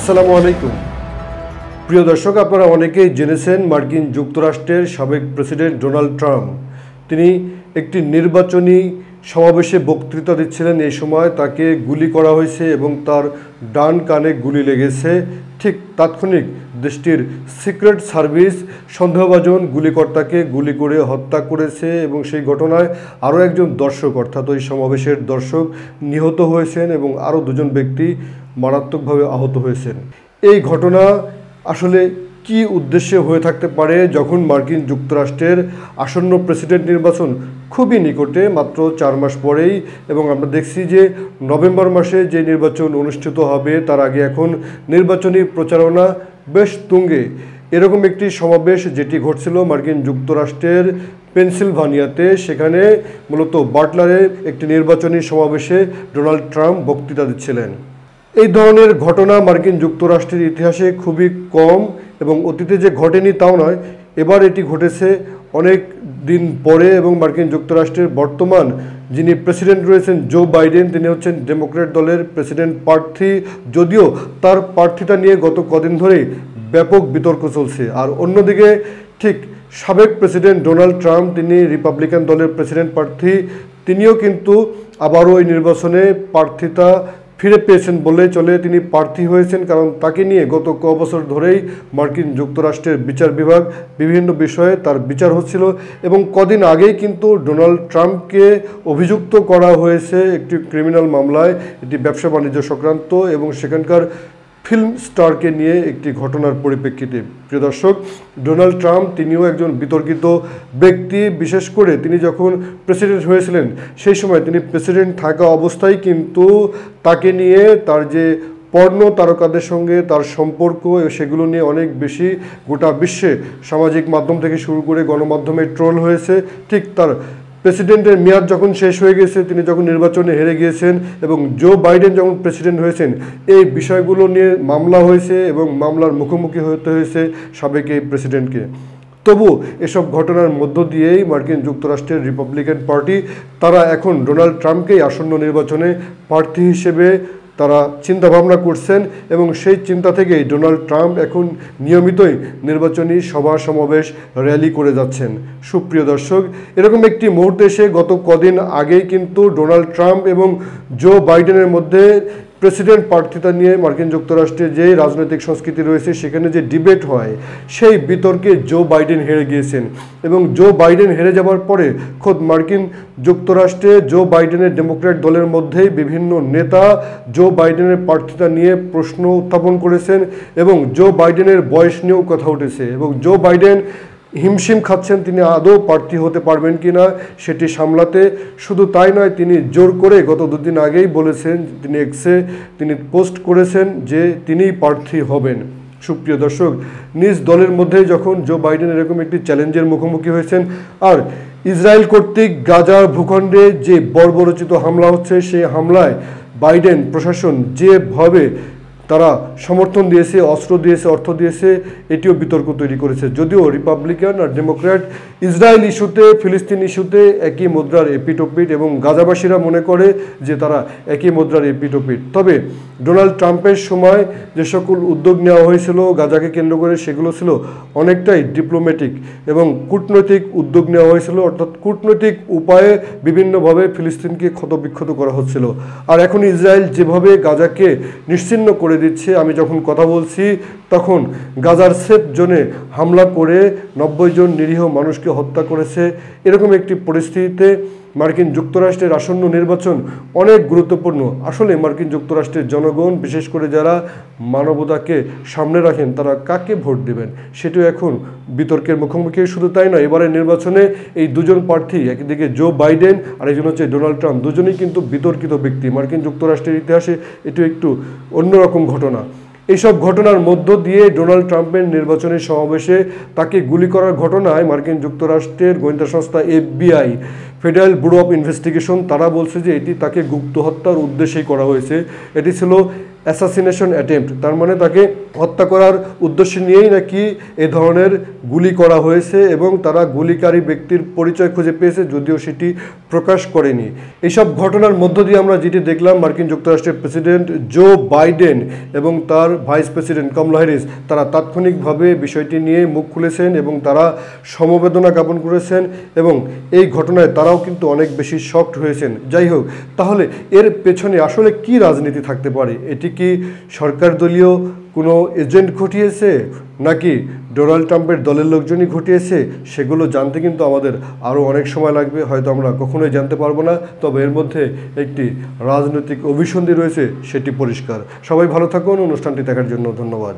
আসসালামু আলাইকুম প্রিয় দর্শক, আপনারা অনেকেই জেনেছেন মার্কিন যুক্তরাষ্ট্রের সাবেক প্রেসিডেন্ট ডোনাল্ড ট্রাম্প তিনি একটি নির্বাচনী সমাবেশে বক্তৃতা দিচ্ছিলেন। এই সময় তাকে গুলি করা হয়েছে এবং তার ডান কানে গুলি লেগেছে। ঠিক তাৎক্ষণিক দেশটির সিক্রেট সার্ভিস সন্দেহভাজন গুলিকর্তাকে গুলি করে হত্যা করেছে এবং সেই ঘটনায় আরও একজন দর্শক অর্থাৎ ওই সমাবেশের দর্শক নিহত হয়েছেন এবং আরও দুজন ব্যক্তি মারাত্মকভাবে আহত হয়েছেন। এই ঘটনা আসলে কি উদ্দেশ্যে হয়ে থাকতে পারে যখন মার্কিন যুক্তরাষ্ট্রের আসন্ন প্রেসিডেন্ট নির্বাচন খুবই নিকটে, মাত্র 4 মাস পরেই, এবং আমরা দেখছি যে নভেম্বর মাসে যে নির্বাচন অনুষ্ঠিত হবে তার আগে এখন নির্বাচনী প্রচারণা বেশ তুঙ্গে। এরকম একটি সমাবেশ যেটি ঘটছিল মার্কিন যুক্তরাষ্ট্রের পেনসিলভানিয়াতে, সেখানে মূলত বাটলারের একটি নির্বাচনী সমাবেশে ডোনাল্ড ট্রাম্প বক্তৃতা দিচ্ছিলেন। এই ধরনের ঘটনা মার্কিন যুক্তরাষ্ট্রের ইতিহাসে খুবই কম এবং অতীতে যে ঘটেনি তাও নয়, এবার এটি ঘটেছে অনেক দিন পরে। এবং মার্কিন যুক্তরাষ্ট্রের বর্তমান যিনি প্রেসিডেন্ট রয়েছেন জো বাইডেন, তিনি হচ্ছেন ডেমোক্র্যাট দলের প্রেসিডেন্ট প্রার্থী, যদিও তার প্রার্থিতা নিয়ে গত কদিন ধরেই ব্যাপক বিতর্ক চলছে। আর অন্যদিকে ঠিক সাবেক প্রেসিডেন্ট ডোনাল্ড ট্রাম্প, তিনি রিপাবলিকান দলের প্রেসিডেন্ট প্রার্থী, তিনিও কিন্তু আবারও এই নির্বাচনে প্রার্থিতা ফিরে পেয়েছেন বললেই চলে। তিনি প্রার্থী হয়েছেন কারণ তাকে নিয়ে গত বছর ধরেই মার্কিন যুক্তরাষ্ট্রের বিচার বিভাগ বিভিন্ন বিষয়ে তার বিচার হচ্ছিল এবং কদিন আগেই কিন্তু ডোনাল্ড ট্রাম্পকে অভিযুক্ত করা হয়েছে একটি ক্রিমিনাল মামলায়, এটি ব্যবসা বাণিজ্য সংক্রান্ত এবং সেখানকার ফিল্ম স্টারকে নিয়ে একটি ঘটনার পরিপ্রেক্ষিতে। প্রিয় দর্শক, ডোনাল্ড ট্রাম্প তিনিও একজন বিতর্কিত ব্যক্তি। বিশেষ করে তিনি যখন প্রেসিডেন্ট হয়েছিলেন সেই সময় তিনি প্রেসিডেন্ট থাকা অবস্থায় কিন্তু তাকে নিয়ে তার যে পর্নো তারকাদের সঙ্গে তার সম্পর্ক সেগুলো নিয়ে অনেক বেশি গোটা বিশ্বে সামাজিক মাধ্যম থেকে শুরু করে গণমাধ্যমে ট্রোল হয়েছে। ঠিক তার প্রেসিডেন্টের মেয়াদ যখন শেষ হয়ে গেছে, তিনি যখন নির্বাচনে হেরে গিয়েছেন এবং জো বাইডেন যখন প্রেসিডেন্ট হয়েছেন, এই বিষয়গুলো নিয়ে মামলা হয়েছে এবং মামলার মুখোমুখি হতে হয়েছে সাবেক এই প্রেসিডেন্টকে। তবু এসব ঘটনার মধ্য দিয়েই মার্কিন যুক্তরাষ্ট্রের রিপাবলিকান পার্টি তারা এখন ডোনাল্ড ট্রাম্পকেই আসন্ন নির্বাচনে প্রার্থী হিসেবে তারা চিন্তাভাবনা করছেন এবং সেই চিন্তা থেকেই ডোনাল্ড ট্রাম্প এখন নিয়মিতই নির্বাচনী সভা সমাবেশ র্যালি করে যাচ্ছেন। সুপ্রিয় দর্শক, এরকম একটি মুহূর্তে এসে গত কদিন আগেই কিন্তু ডোনাল্ড ট্রাম্প এবং জো বাইডেনের মধ্যে প্রেসিডেন্ট প্রার্থিতা নিয়ে মার্কিন যুক্তরাষ্ট্রে যে রাজনৈতিক সংস্কৃতি রয়েছে সেখানে যে ডিবেট হয় সেই বিতর্কে জো বাইডেন হেরে গিয়েছেন এবং জো বাইডেন হেরে যাওয়ার পরে খোদ মার্কিন যুক্তরাষ্ট্রে জো বাইডেনের ডেমোক্র্যাট দলের মধ্যেই বিভিন্ন নেতা জো বাইডেনের প্রার্থিতা নিয়ে প্রশ্ন উত্থাপন করেছেন এবং জো বাইডেনের বয়স নিয়েও কথা উঠেছে এবং জো বাইডেন হিমশিম খাচ্ছেন তিনি আদৌ প্রার্থী হতে পারবেন কিনা সেটি সামলাতে। শুধু তাই নয়, তিনি জোর করে গত 2 দিন আগেই বলেছেন, তিনি এক্সে তিনি পোস্ট করেছেন যে তিনিই প্রার্থী হবেন। সুপ্রিয় দর্শক, নিজ দলের মধ্যে যখন জো বাইডেন এরকম একটি চ্যালেঞ্জের মুখোমুখি হয়েছেন আর ইসরায়েল কর্তৃক গাজার ভূখণ্ডে যে বর্বরচিত হামলা হচ্ছে, সেই হামলায় বাইডেন প্রশাসন যেভাবে তারা সমর্থন দিয়েছে, অস্ত্র দিয়েছে, অর্থ দিয়েছে, এটিও বিতর্ক তৈরি করেছে। যদিও রিপাবলিকান আর ডেমোক্র্যাট ইসরায়েল ইস্যুতে, ফিলিস্তিন ইস্যুতে একই মুদ্রার এপিটোপিট এবং গাজাবাসীরা মনে করে যে তারা একই মুদ্রার এপিটোপিট। তবে ডোনাল্ড ট্রাম্পের সময় যে সকল উদ্যোগ নেওয়া হয়েছিল গাজাকে কেন্দ্র করে, সেগুলো ছিল অনেকটাই ডিপ্লোম্যাটিক এবং কূটনৈতিক উদ্যোগ নেওয়া হয়েছিল, অর্থাৎ কূটনৈতিক উপায়ে বিভিন্নভাবে ফিলিস্তিনকে ক্ষতবিক্ষত করা হচ্ছিল। আর এখন ইসরায়েল যেভাবে গাজাকে নিশ্চিহ্ন করে দিচ্ছে, আমি যখন কথা বলছি তখন গাজার সেফ জোনে হামলা করে 90 জন নিরীহ মানুষকে হত্যা করেছে। এরকম একটি পরিস্থিতিতে মার্কিন যুক্তরাষ্ট্রের আসন্ন নির্বাচন অনেক গুরুত্বপূর্ণ। আসলে মার্কিন যুক্তরাষ্ট্রের জনগণ, বিশেষ করে যারা মানবতাকে সামনে রাখেন, তারা কাকে ভোট দেবেন সেটিও এখন বিতর্কের মুখোমুখি। শুধু তাই নয়, এবারের নির্বাচনে এই দুজন প্রার্থী, একদিকে জো বাইডেন আর একজন হচ্ছে ডোনাল্ড ট্রাম্প, দুজনেই কিন্তু বিতর্কিত ব্যক্তি। মার্কিন যুক্তরাষ্ট্রের ইতিহাসে এটি একটু অন্যরকম ঘটনা। এইসব ঘটনার মধ্য দিয়ে ডোনাল্ড ট্রাম্পের নির্বাচনী সমাবেশে তাকে গুলি করার ঘটনায় মার্কিন যুক্তরাষ্ট্রের গোয়েন্দা সংস্থা FBI, federal bureau of investigation, তারা বলছে যে এটি তাকে গুপ্ত হত্যার উদ্দেশ্যেই করা হয়েছে। এটি ছিল অ্যাসাসিনেশন অ্যাটেম্প্ট, তার মানে তাকে হত্যা করার উদ্দেশ্য নিয়েই নাকি এ ধরনের গুলি করা হয়েছে এবং তারা গুলিকারী ব্যক্তির পরিচয় খুঁজে পেয়েছে, যদিও সেটি প্রকাশ করেনি। এইসব ঘটনার মধ্য দিয়ে আমরা যেটি দেখলাম, মার্কিন যুক্তরাষ্ট্রের প্রেসিডেন্ট জো বাইডেন এবং তার ভাইস প্রেসিডেন্ট কমলা হ্যারিস তারা তাৎক্ষণিকভাবে বিষয়টি নিয়ে মুখ খুলেছেন এবং তারা সমবেদনা জ্ঞাপন করেছেন এবং এই ঘটনায় তারাও কিন্তু অনেক বেশি শকড হয়েছেন। যাই হোক, তাহলে এর পেছনে আসলে কি রাজনীতি থাকতে পারে? এটি কি সরকার দলীয় কোনো এজেন্ট ঘটিয়েছে নাকি ডোনাল্ড ট্রাম্পের দলের লোকজনই ঘটিয়েছে? সেগুলো জানতে কিন্তু আমাদের আরও অনেক সময় লাগবে, হয়তো আমরা কখনোই জানতে পারবো না। তবে এর মধ্যে একটি রাজনৈতিক অভিসন্ধি রয়েছে, সেটি পরিষ্কার। সবাই ভালো থাকুন। অনুষ্ঠানটি দেখার জন্য ধন্যবাদ।